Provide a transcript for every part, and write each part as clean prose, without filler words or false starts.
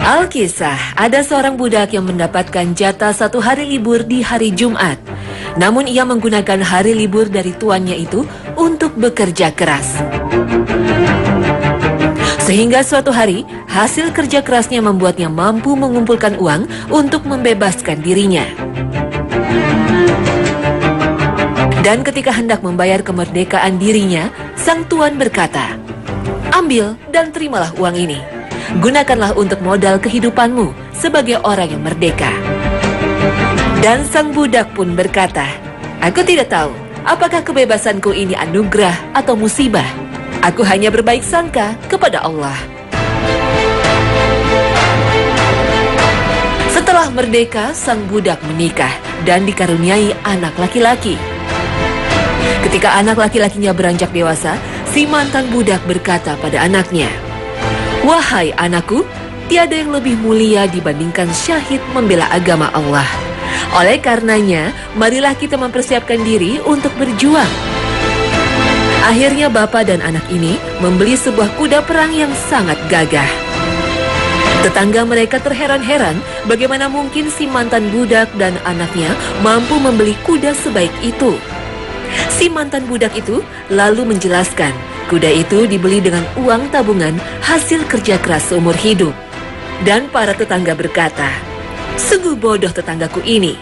Alkisah, ada seorang budak yang mendapatkan jatah 1 hari libur di hari Jumat. Namun ia menggunakan hari libur dari tuannya itu untuk bekerja keras. Sehingga suatu hari, hasil kerja kerasnya membuatnya mampu mengumpulkan uang untuk membebaskan dirinya. Dan ketika hendak membayar kemerdekaan dirinya, sang tuan berkata, "Ambil dan terimalah uang ini. Gunakanlah untuk modal kehidupanmu sebagai orang yang merdeka." Dan sang budak pun berkata, "Aku tidak tahu apakah kebebasanku ini anugerah atau musibah. Aku hanya berbaik sangka kepada Allah." Setelah merdeka, sang budak menikah dan dikaruniai anak laki-laki. Ketika anak laki-lakinya beranjak dewasa, si mantan budak berkata pada anaknya, "Wahai anakku, tiada yang lebih mulia dibandingkan syahid membela agama Allah. Oleh karenanya, marilah kita mempersiapkan diri untuk berjuang." Akhirnya bapak dan anak ini membeli sebuah kuda perang yang sangat gagah. Tetangga mereka terheran-heran bagaimana mungkin si mantan budak dan anaknya mampu membeli kuda sebaik itu. Si mantan budak itu lalu menjelaskan, kuda itu dibeli dengan uang tabungan hasil kerja keras seumur hidup. Dan para tetangga berkata, "Sungguh bodoh tetanggaku ini.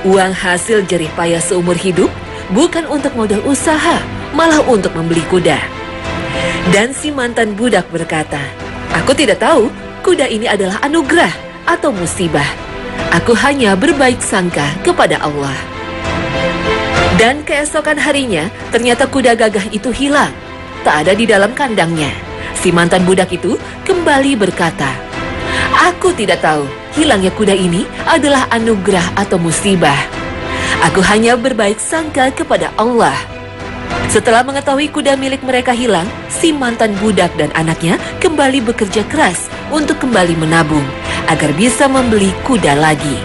Uang hasil jerih payah seumur hidup bukan untuk modal usaha, malah untuk membeli kuda." Dan si mantan budak berkata, "Aku tidak tahu kuda ini adalah anugerah atau musibah. Aku hanya berbaik sangka kepada Allah." Dan keesokan harinya, ternyata kuda gagah itu hilang. Tak ada di dalam kandangnya. Si mantan budak itu kembali berkata, "Aku tidak tahu hilangnya kuda ini adalah anugerah atau musibah. Aku hanya berbaik sangka kepada Allah." Setelah mengetahui kuda milik mereka hilang, si mantan budak dan anaknya kembali bekerja keras untuk kembali menabung agar bisa membeli kuda lagi.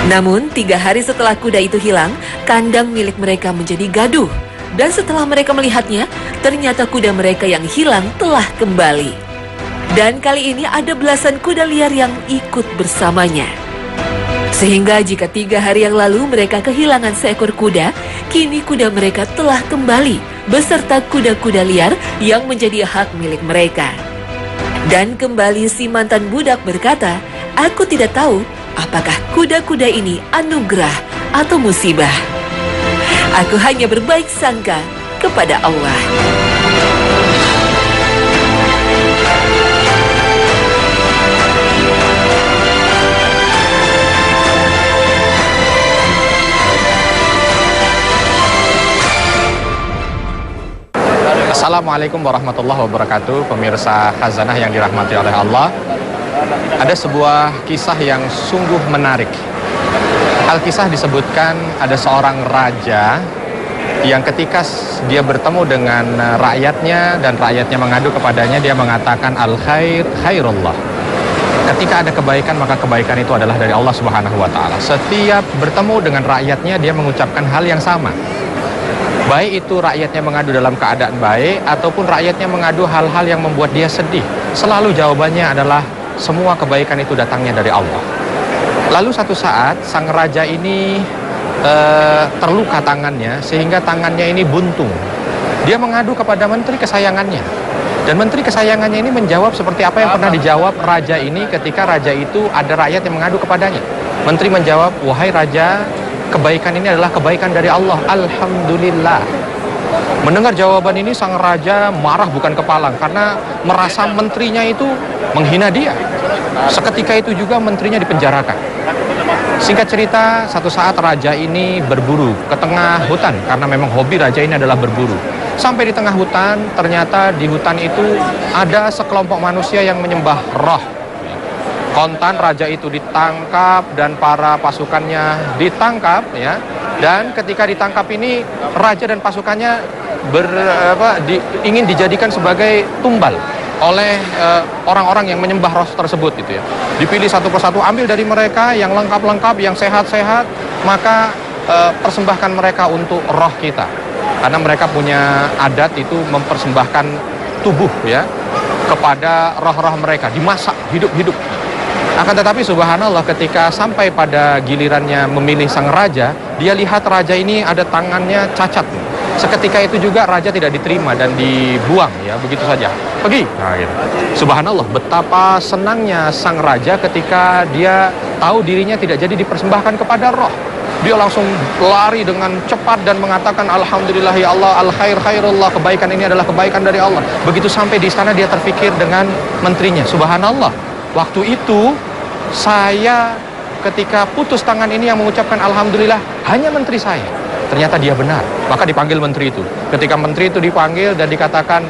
Namun 3 hari setelah kuda itu hilang, kandang milik mereka menjadi gaduh. Dan setelah mereka melihatnya, ternyata kuda mereka yang hilang telah kembali. Dan kali ini ada belasan kuda liar yang ikut bersamanya. Sehingga jika 3 hari yang lalu mereka kehilangan seekor kuda, kini kuda mereka telah kembali beserta kuda-kuda liar yang menjadi hak milik mereka. Dan kembali si mantan budak berkata, "Aku tidak tahu apakah kuda-kuda ini anugerah atau musibah. Aku hanya berbaik sangka kepada Allah." Assalamualaikum warahmatullahi wabarakatuh. Pemirsa Khazanah yang dirahmati oleh Allah, ada sebuah kisah yang sungguh menarik. Alkisah disebutkan ada seorang raja yang ketika dia bertemu dengan rakyatnya dan rakyatnya mengadu kepadanya, dia mengatakan al-khair khairullah. Ketika ada kebaikan, maka kebaikan itu adalah dari Allah Subhanahu wa taala. Setiap bertemu dengan rakyatnya, dia mengucapkan hal yang sama. Baik itu rakyatnya mengadu dalam keadaan baik ataupun rakyatnya mengadu hal-hal yang membuat dia sedih, selalu jawabannya adalah semua kebaikan itu datangnya dari Allah. Lalu satu saat sang raja ini terluka tangannya sehingga tangannya ini buntung. Dia mengadu kepada menteri kesayangannya. Dan menteri kesayangannya ini menjawab seperti apa yang pernah dijawab raja ini ketika raja itu ada rakyat yang mengadu kepadanya. Menteri menjawab, "Wahai raja, kebaikan ini adalah kebaikan dari Allah. Alhamdulillah." Mendengar jawaban ini sang raja marah bukan kepalang karena merasa menterinya itu menghina dia. Seketika itu juga menterinya dipenjarakan. Singkat cerita, satu saat raja ini berburu ke tengah hutan karena memang hobi raja ini adalah berburu. Sampai di tengah hutan, ternyata di hutan itu ada sekelompok manusia yang menyembah roh. Kontan raja itu ditangkap dan para pasukannya ditangkap, ya. Dan ketika ditangkap ini, raja dan pasukannya ingin dijadikan sebagai tumbal oleh orang-orang yang menyembah roh tersebut, gitu ya. Dipilih satu persatu, ambil dari mereka yang lengkap-lengkap, yang sehat-sehat, maka persembahkan mereka untuk roh kita. Karena mereka punya adat itu mempersembahkan tubuh ya kepada roh-roh mereka, dimasak hidup-hidup. Akan tetapi subhanallah ketika sampai pada gilirannya memilih sang raja, dia lihat raja ini ada tangannya cacat. Seketika itu juga raja tidak diterima dan dibuang ya, begitu saja. Pergi. Nah, gitu. Subhanallah, betapa senangnya sang raja ketika dia tahu dirinya tidak jadi dipersembahkan kepada roh. Dia langsung lari dengan cepat dan mengatakan alhamdulillah ya Allah, al khair khairullah, kebaikan ini adalah kebaikan dari Allah. Begitu sampai di istana dia terfikir dengan menterinya. Subhanallah, waktu itu saya ketika putus tangan ini yang mengucapkan alhamdulillah hanya menteri saya. Ternyata dia benar. Maka dipanggil menteri itu. Ketika menteri itu dipanggil dan dikatakan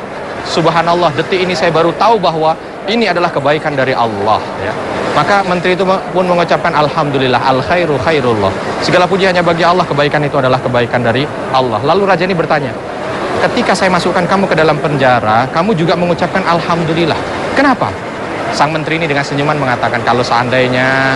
subhanallah, detik ini saya baru tahu bahwa ini adalah kebaikan dari Allah ya. Maka menteri itu pun mengucapkan alhamdulillah, al khairu khairullah. Segala puji hanya bagi Allah, kebaikan itu adalah kebaikan dari Allah. Lalu raja ini bertanya, ketika saya masukkan kamu ke dalam penjara, kamu juga mengucapkan alhamdulillah. Kenapa? Sang menteri ini dengan senyuman mengatakan, kalau seandainya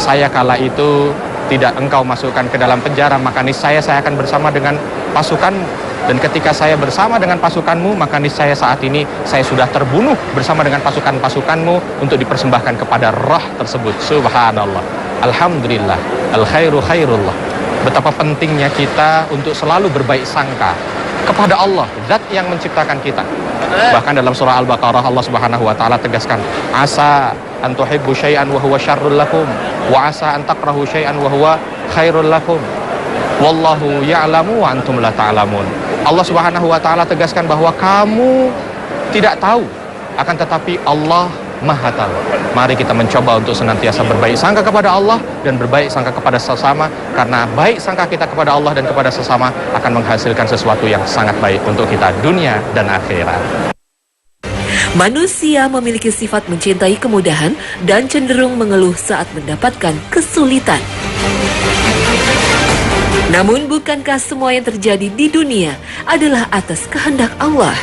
saya kala itu tidak engkau masukkan ke dalam penjara, maka niscaya saya akan bersama dengan pasukanmu. Dan ketika saya bersama dengan pasukanmu, maka niscaya saat ini saya sudah terbunuh bersama dengan pasukan-pasukanmu untuk dipersembahkan kepada roh tersebut. Subhanallah. Alhamdulillah. Al khairu khairullah. Betapa pentingnya kita untuk selalu berbaik sangka kepada Allah, zat yang menciptakan kita. Bahkan dalam surah Al-Baqarah Allah Subhanahu wa taala tegaskan, asa an tuhibbu syai'an wa huwa syarrul lakum wa asa an takrahu syai'an wa huwa khairul lakum. Wallahu ya'lamu wa antum la ta'lamun. Allah Subhanahu wa taala tegaskan bahwa kamu tidak tahu, akan tetapi Allah Maha tahu. Mari kita mencoba untuk senantiasa berbaik sangka kepada Allah dan berbaik sangka kepada sesama, karena baik sangka kita kepada Allah dan kepada sesama akan menghasilkan sesuatu yang sangat baik untuk kita dunia dan akhirat. Manusia memiliki sifat mencintai kemudahan dan cenderung mengeluh saat mendapatkan kesulitan. Namun bukankah semua yang terjadi di dunia adalah atas kehendak Allah?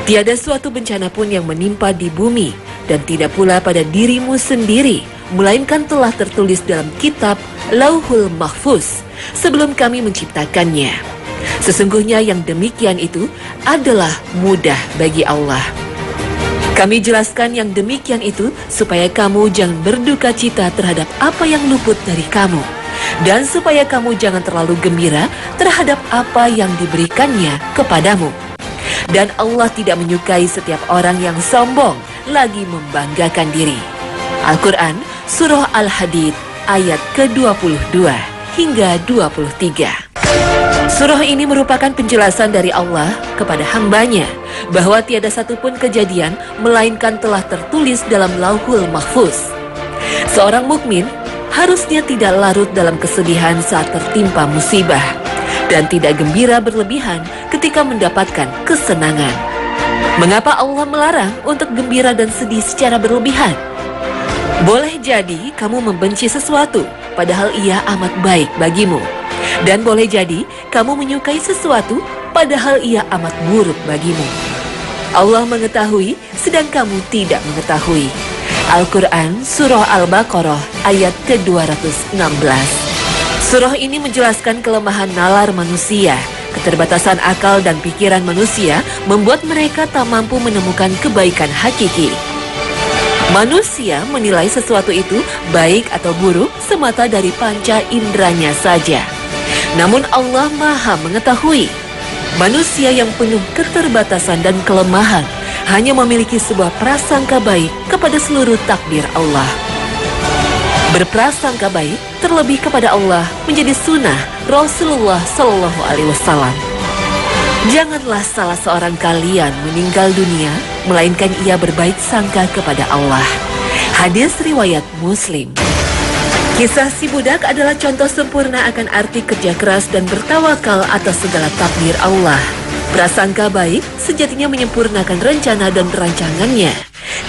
Tiada suatu bencana pun yang menimpa di bumi dan tidak pula pada dirimu sendiri, melainkan telah tertulis dalam kitab Lauhul Mahfuz sebelum kami menciptakannya. Sesungguhnya yang demikian itu adalah mudah bagi Allah. Kami jelaskan yang demikian itu supaya kamu jangan berduka cita terhadap apa yang luput dari kamu, dan supaya kamu jangan terlalu gembira terhadap apa yang diberikannya kepadamu. Dan Allah tidak menyukai setiap orang yang sombong lagi membanggakan diri. Al-Quran Surah Al-Hadid ayat ke-22 hingga 23. Surah ini merupakan penjelasan dari Allah kepada hambanya bahwa tiada satupun kejadian melainkan telah tertulis dalam Lauhul Mahfuz. Seorang mukmin harusnya tidak larut dalam kesedihan saat tertimpa musibah dan tidak gembira berlebihan ketika mendapatkan kesenangan. Mengapa Allah melarang untuk gembira dan sedih secara berlebihan? Boleh jadi kamu membenci sesuatu padahal ia amat baik bagimu. Dan boleh jadi kamu menyukai sesuatu padahal ia amat buruk bagimu. Allah mengetahui sedang kamu tidak mengetahui. Al-Quran Surah Al-Baqarah ayat ke-216. Surah ini menjelaskan kelemahan nalar manusia. Keterbatasan akal dan pikiran manusia membuat mereka tak mampu menemukan kebaikan hakiki. Manusia menilai sesuatu itu baik atau buruk semata dari panca inderanya saja. Namun Allah Maha mengetahui. Manusia yang penuh keterbatasan dan kelemahan hanya memiliki sebuah prasangka baik kepada seluruh takdir Allah. Berprasangka baik terlebih kepada Allah menjadi sunnah Rasulullah Shallallahu Alaihi Wasallam. Janganlah salah seorang kalian meninggal dunia melainkan ia berbaik sangka kepada Allah. Hadis riwayat Muslim. Kisah si budak adalah contoh sempurna akan arti kerja keras dan bertawakal atas segala takdir Allah. Prasangka baik sejatinya menyempurnakan rencana dan rancangannya.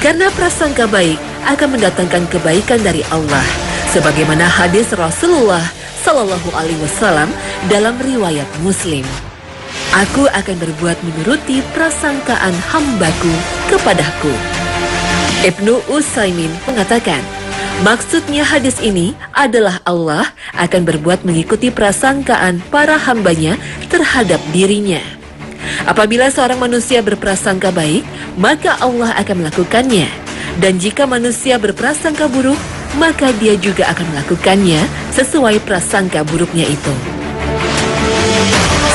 Karena prasangka baik akan mendatangkan kebaikan dari Allah. Sebagaimana hadis Rasulullah Sallallahu Alaihi Wasallam dalam riwayat Muslim. Aku akan berbuat menuruti prasangkaan hambaku kepadaku. Ibnu Utsaimin mengatakan, Maksudnya hadis ini adalah Allah akan berbuat mengikuti prasangkaan para hambanya terhadap dirinya. Apabila seorang manusia berprasangka baik, maka Allah akan melakukannya. Dan jika manusia berprasangka buruk, maka dia juga akan melakukannya sesuai prasangka buruknya itu.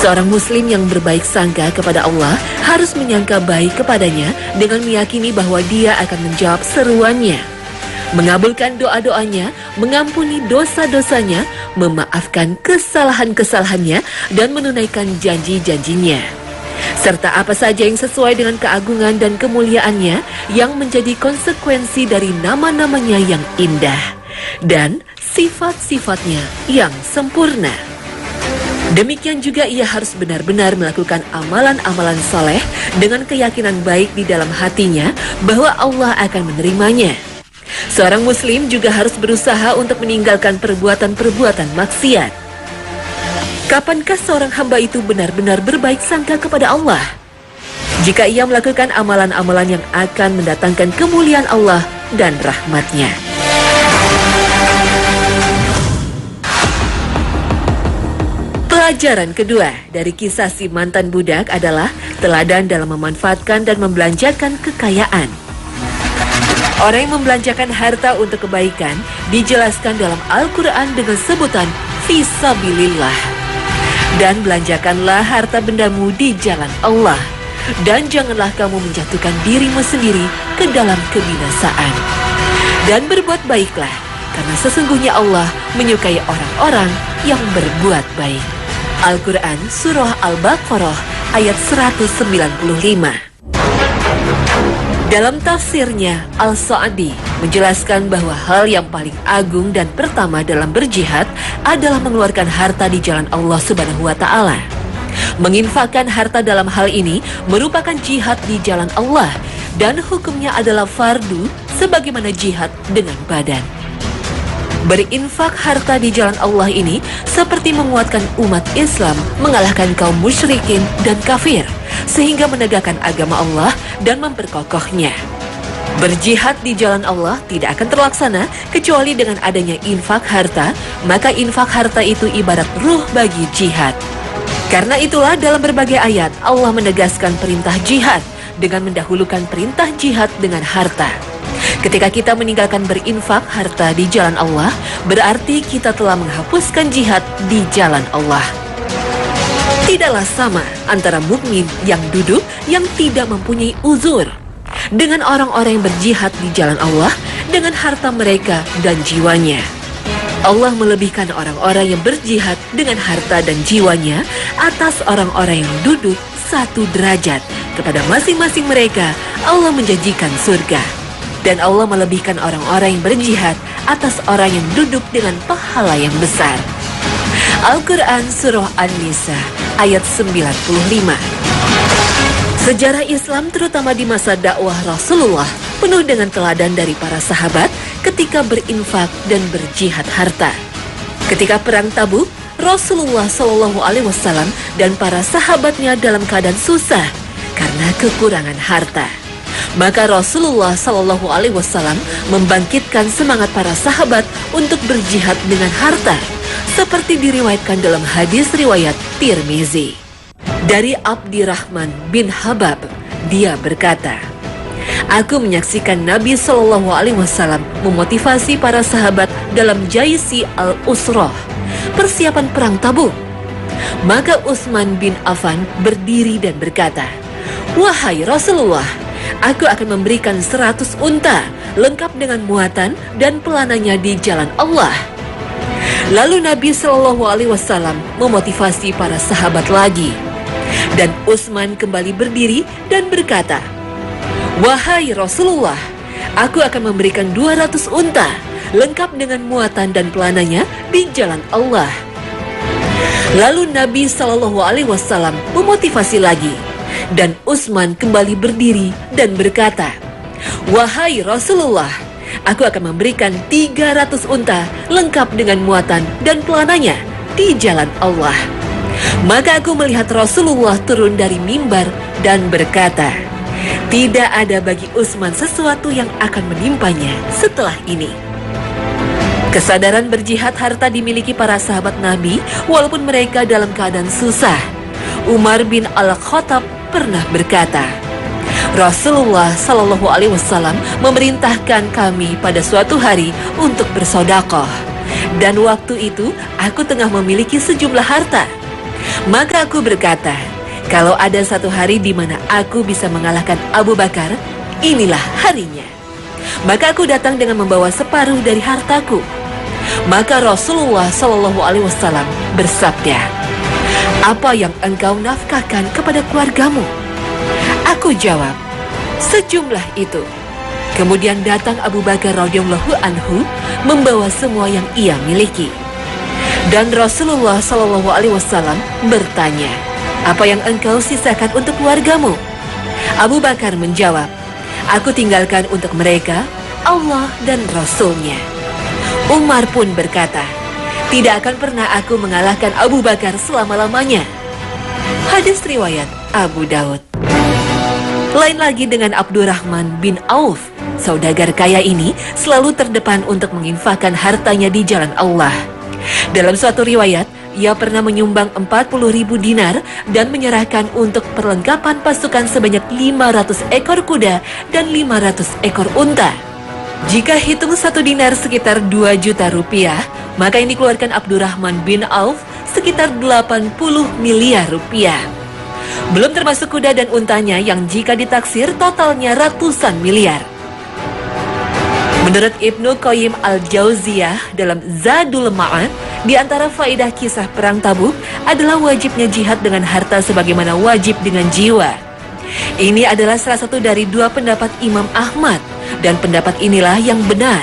Seorang muslim yang berbaik sangka kepada Allah harus menyangka baik kepadanya dengan meyakini bahwa dia akan menjawab seruannya, mengabulkan doa-doanya, mengampuni dosa-dosanya, memaafkan kesalahan-kesalahannya, dan menunaikan janji-janjinya. Serta apa saja yang sesuai dengan keagungan dan kemuliaannya yang menjadi konsekuensi dari nama-namanya yang indah dan sifat-sifatnya yang sempurna. Demikian juga ia harus benar-benar melakukan amalan-amalan soleh dengan keyakinan baik di dalam hatinya bahwa Allah akan menerimanya. Seorang muslim juga harus berusaha untuk meninggalkan perbuatan-perbuatan maksiat. Kapankah seorang hamba itu benar-benar berbaik sangka kepada Allah? Jika ia melakukan amalan-amalan yang akan mendatangkan kemuliaan Allah dan rahmat-Nya. Pelajaran kedua dari kisah si mantan budak adalah teladan dalam memanfaatkan dan membelanjakan kekayaan. Orang yang membelanjakan harta untuk kebaikan dijelaskan dalam Al-Quran dengan sebutan Fisabilillah. Dan belanjakanlah harta bendamu di jalan Allah. Dan janganlah kamu menjatuhkan dirimu sendiri ke dalam kebinasaan. Dan berbuat baiklah, karena sesungguhnya Allah menyukai orang-orang yang berbuat baik. Al-Quran Surah Al-Baqarah ayat 195. Dalam tafsirnya, Al-Sa'di menjelaskan bahwa hal yang paling agung dan pertama dalam berjihad adalah mengeluarkan harta di jalan Allah Subhanahu wa Ta'ala. Menginfakkan harta dalam hal ini merupakan jihad di jalan Allah dan hukumnya adalah fardu sebagaimana jihad dengan badan. Berinfak harta di jalan Allah ini seperti menguatkan umat Islam mengalahkan kaum musyrikin dan kafir, sehingga menegakkan agama Allah dan memperkokohnya. Berjihad di jalan Allah tidak akan terlaksana kecuali dengan adanya infak harta, maka infak harta itu ibarat ruh bagi jihad. Karena itulah dalam berbagai ayat Allah menegaskan perintah jihad dengan mendahulukan perintah jihad dengan harta. Ketika kita meninggalkan berinfak harta di jalan Allah, berarti kita telah menghapuskan jihad di jalan Allah. Tidaklah sama antara mukmin yang duduk yang tidak mempunyai uzur dengan orang-orang yang berjihad di jalan Allah dengan harta mereka dan jiwanya. Allah melebihkan orang-orang yang berjihad dengan harta dan jiwanya atas orang-orang yang duduk satu derajat. Kepada masing-masing mereka Allah menjanjikan surga. Dan Allah melebihkan orang-orang yang berjihad atas orang yang duduk dengan pahala yang besar. Al-Quran Surah An-Nisa ayat 95. Sejarah Islam terutama di masa dakwah Rasulullah penuh dengan teladan dari para sahabat ketika berinfak dan berjihad harta. Ketika perang Tabuk, Rasulullah SAW dan para sahabatnya dalam keadaan susah karena kekurangan harta. Maka Rasulullah SAW membangkitkan semangat para sahabat untuk berjihad dengan harta, seperti diriwayatkan dalam hadis riwayat Tirmizi. Dari Abdirrahman bin Habab, dia berkata, "Aku menyaksikan Nabi SAW memotivasi para sahabat dalam Jaisi al-Usrah, persiapan perang Tabuk. Maka Utsman bin Affan berdiri dan berkata, 'Wahai Rasulullah, aku akan memberikan 100 unta lengkap dengan muatan dan pelananya di jalan Allah.' Lalu Nabi SAW memotivasi para sahabat lagi. Dan Utsman kembali berdiri dan berkata, 'Wahai Rasulullah, aku akan memberikan 200 unta lengkap dengan muatan dan pelananya di jalan Allah.' Lalu Nabi SAW memotivasi lagi. Dan Utsman kembali berdiri dan berkata, 'Wahai Rasulullah, aku akan memberikan 300 unta lengkap dengan muatan dan pelananya di jalan Allah.' Maka aku melihat Rasulullah turun dari mimbar dan berkata, 'Tidak ada bagi Utsman sesuatu yang akan menimpanya setelah ini.' Kesadaran berjihad harta dimiliki para sahabat Nabi walaupun mereka dalam keadaan susah. Umar bin Al-Khattab pernah berkata, Rasulullah Shallallahu Alaihi Wasallam memerintahkan kami pada suatu hari untuk bersedekah, dan waktu itu aku tengah memiliki sejumlah harta. Maka aku berkata, kalau ada satu hari di mana aku bisa mengalahkan Abu Bakar, inilah harinya. Maka aku datang dengan membawa separuh dari hartaku. Maka Rasulullah Shallallahu Alaihi Wasallam bersabda, apa yang engkau nafkahkan kepada keluargamu? Aku jawab, sejumlah itu. Kemudian datang Abu Bakar radhiyallahu anhu membawa semua yang ia miliki. Dan Rasulullah Shallallahu Alaihi Wasallam bertanya, apa yang engkau sisakan untuk keluargamu? Abu Bakar menjawab, aku tinggalkan untuk mereka Allah dan Rasulnya. Umar pun berkata, tidak akan pernah aku mengalahkan Abu Bakar selama-lamanya. Hadis riwayat Abu Daud. Lain lagi dengan Abdurrahman bin Auf. Saudagar kaya ini selalu terdepan untuk menginfakkan hartanya di jalan Allah. Dalam suatu riwayat, ia pernah menyumbang 40.000 dinar dan menyerahkan untuk perlengkapan pasukan sebanyak 500 ekor kuda dan 500 ekor unta. Jika hitung 1 dinar sekitar 2 juta rupiah, maka yang dikeluarkan Abdurrahman bin Auf sekitar 80 miliar rupiah. Belum termasuk kuda dan untanya yang jika ditaksir totalnya ratusan miliar. Menurut Ibnu Qayyim al-Jauziyah dalam Zadul Ma'ad, di antara faedah kisah perang Tabuk adalah wajibnya jihad dengan harta sebagaimana wajib dengan jiwa. Ini adalah salah satu dari 2 pendapat Imam Ahmad, dan pendapat inilah yang benar.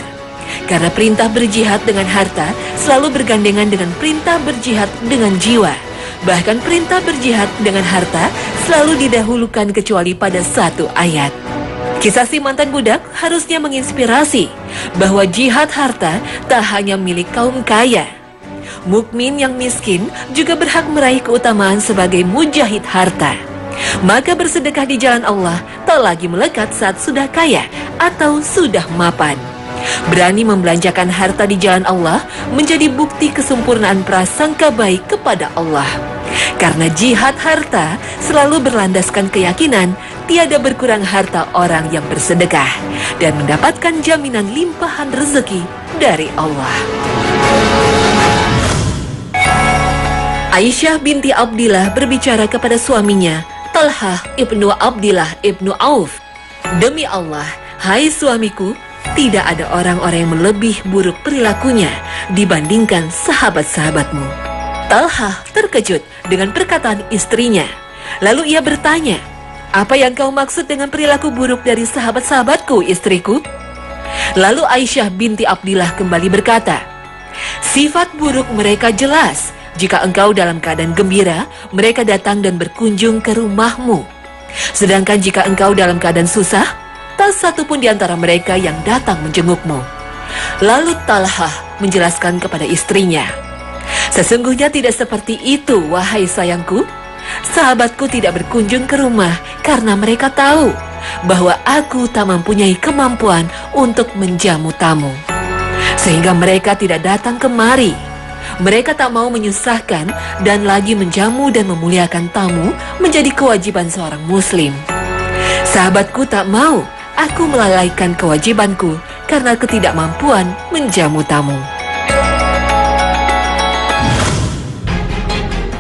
Karena perintah berjihad dengan harta selalu bergandengan dengan perintah berjihad dengan jiwa. Bahkan perintah berjihad dengan harta selalu didahulukan kecuali pada satu ayat. Kisah si mantan budak harusnya menginspirasi bahwa jihad harta tak hanya milik kaum kaya. Mukmin yang miskin juga berhak meraih keutamaan sebagai mujahid harta. Maka bersedekah di jalan Allah tak lagi melekat saat sudah kaya atau sudah mapan. Berani membelanjakan harta di jalan Allah menjadi bukti kesempurnaan prasangka baik kepada Allah. Karena jihad harta selalu berlandaskan keyakinan tiada berkurang harta orang yang bersedekah dan mendapatkan jaminan limpahan rezeki dari Allah. Aisyah binti Abdillah berbicara kepada suaminya, Talhah ibnu Abdillah ibnu Auf. Demi Allah, hai suamiku, tidak ada orang-orang yang lebih buruk perilakunya dibandingkan sahabat-sahabatmu. Talhah terkejut dengan perkataan istrinya. Lalu ia bertanya, apa yang kau maksud dengan perilaku buruk dari sahabat-sahabatku, istriku? Lalu Aisyah binti Abdillah kembali berkata, sifat buruk mereka jelas. Jika engkau dalam keadaan gembira, mereka datang dan berkunjung ke rumahmu. Sedangkan jika engkau dalam keadaan susah, tak satu pun di antara mereka yang datang menjengukmu. Lalu Talhah menjelaskan kepada istrinya, sesungguhnya tidak seperti itu, wahai sayangku. Sahabatku tidak berkunjung ke rumah karena mereka tahu bahwa aku tak mempunyai kemampuan untuk menjamu tamu. Sehingga mereka tidak datang kemari. Mereka tak mau menyusahkan dan lagi menjamu dan memuliakan tamu menjadi kewajiban seorang muslim. Sahabatku tak mau aku melalaikan kewajibanku karena ketidakmampuan menjamu tamu.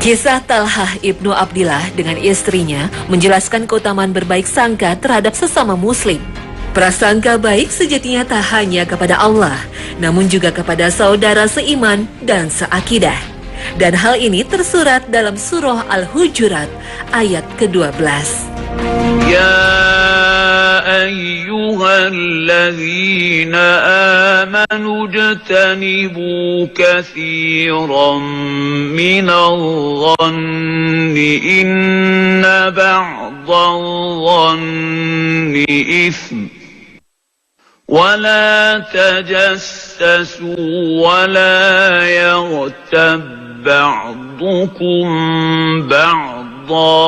Kisah Talhah ibnu Abdillah dengan istrinya menjelaskan keutamaan berbaik sangka terhadap sesama muslim. Prasangka baik sejatinya tak hanya kepada Allah, namun juga kepada saudara seiman dan seakidah. Dan hal ini tersurat dalam surah Al-Hujurat ayat ke-12. Ya ayyuhalladzina amanu jtanibu katsiran minadh-dhanni inna ba'dadh-dhanni itsm ولا تجسسوا ولا يغتب بعضكم بعضا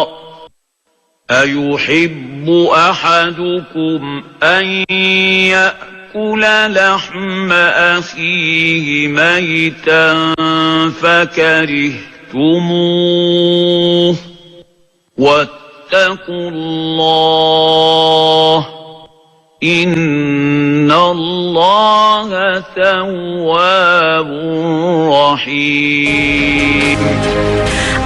أيحب أحدكم أن يأكل يأكل لحم أخيه ميتا فكرهتموه واتقوا الله إن الله تواب رحيم.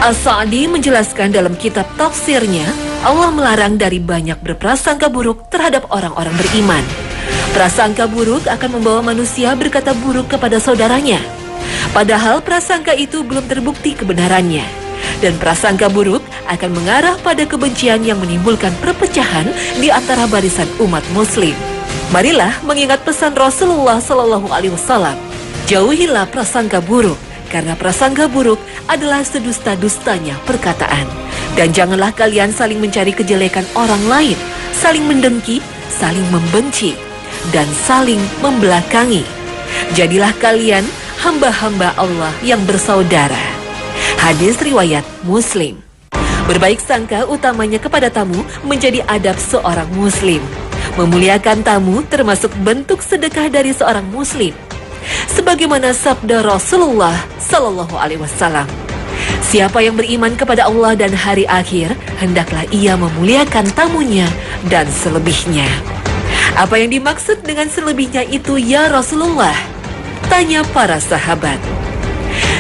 As-Sa'di menjelaskan dalam kitab tafsirnya, Allah melarang dari banyak berprasangka buruk terhadap orang-orang beriman. Prasangka buruk akan membawa manusia berkata buruk kepada saudaranya, padahal prasangka itu belum terbukti kebenarannya. Dan prasangka buruk akan mengarah pada kebencian yang menimbulkan perpecahan di antara barisan umat muslim. Marilah mengingat pesan Rasulullah SAW, jauhilah prasangka buruk, karena prasangka buruk adalah sedusta-dustanya perkataan. Dan janganlah kalian saling mencari kejelekan orang lain, saling mendengki, saling membenci, dan saling membelakangi. Jadilah kalian hamba-hamba Allah yang bersaudara. Hadis riwayat Muslim. Berbaik sangka utamanya kepada tamu menjadi adab seorang Muslim. Memuliakan tamu termasuk bentuk sedekah dari seorang Muslim. Sebagaimana sabda Rasulullah SAW, siapa yang beriman kepada Allah dan hari akhir, hendaklah ia memuliakan tamunya dan selebihnya. Apa yang dimaksud dengan selebihnya itu ya Rasulullah? Tanya para sahabat.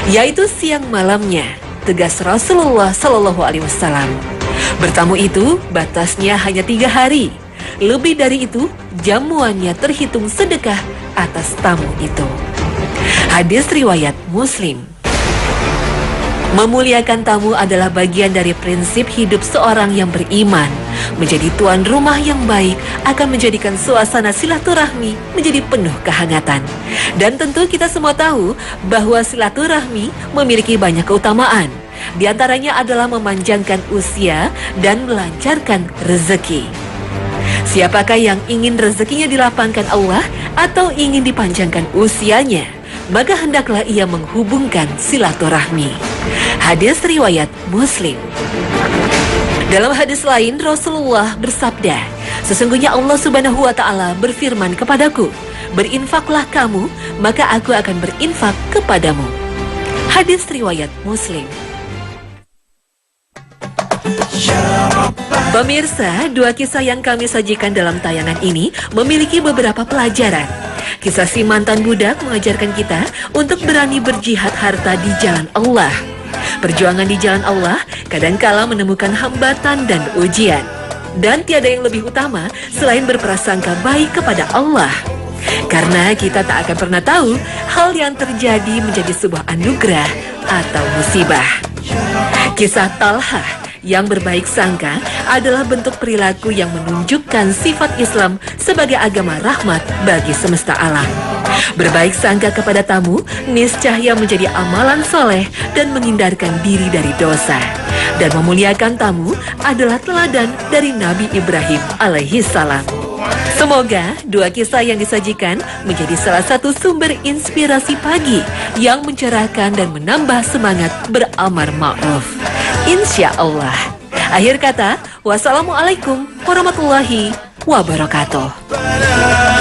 Yaitu siang malamnya, tegas Rasulullah SAW. Bertamu itu batasnya hanya 3 hari. Lebih dari itu, jamuannya terhitung sedekah atas tamu itu. Hadis riwayat Muslim. Memuliakan tamu adalah bagian dari prinsip hidup seorang yang beriman. Menjadi tuan rumah yang baik akan menjadikan suasana silaturahmi menjadi penuh kehangatan. Dan tentu kita semua tahu bahwa silaturahmi memiliki banyak keutamaan. Di antaranya adalah memanjangkan usia dan melancarkan rezeki. Siapakah yang ingin rezekinya dilapangkan Allah atau ingin dipanjangkan usianya, maka hendaklah ia menghubungkan silaturahmi. Hadis riwayat Muslim. Dalam hadis lain Rasulullah bersabda, sesungguhnya Allah Subhanahu wa Ta'ala berfirman kepadaku, berinfaklah kamu, maka aku akan berinfak kepadamu. Hadis riwayat Muslim. Pemirsa, 2 kisah yang kami sajikan dalam tayangan ini memiliki beberapa pelajaran. Kisah si mantan budak mengajarkan kita untuk berani berjihad harta di jalan Allah. Perjuangan di jalan Allah kadangkala menemukan hambatan dan ujian. Dan tiada yang lebih utama selain berprasangka baik kepada Allah. Karena kita tak akan pernah tahu hal yang terjadi menjadi sebuah anugerah atau musibah. Kisah Talhah yang berbaik sangka adalah bentuk perilaku yang menunjukkan sifat Islam sebagai agama rahmat bagi semesta alam. Berbaik sangka kepada tamu niscaya menjadi amalan soleh dan menghindarkan diri dari dosa. Dan memuliakan tamu adalah teladan dari Nabi Ibrahim alaihi salam. Semoga 2 kisah yang disajikan menjadi salah satu sumber inspirasi pagi yang mencerahkan dan menambah semangat beramar ma'ruf. Insya Allah. Akhir kata, wassalamualaikum warahmatullahi wabarakatuh.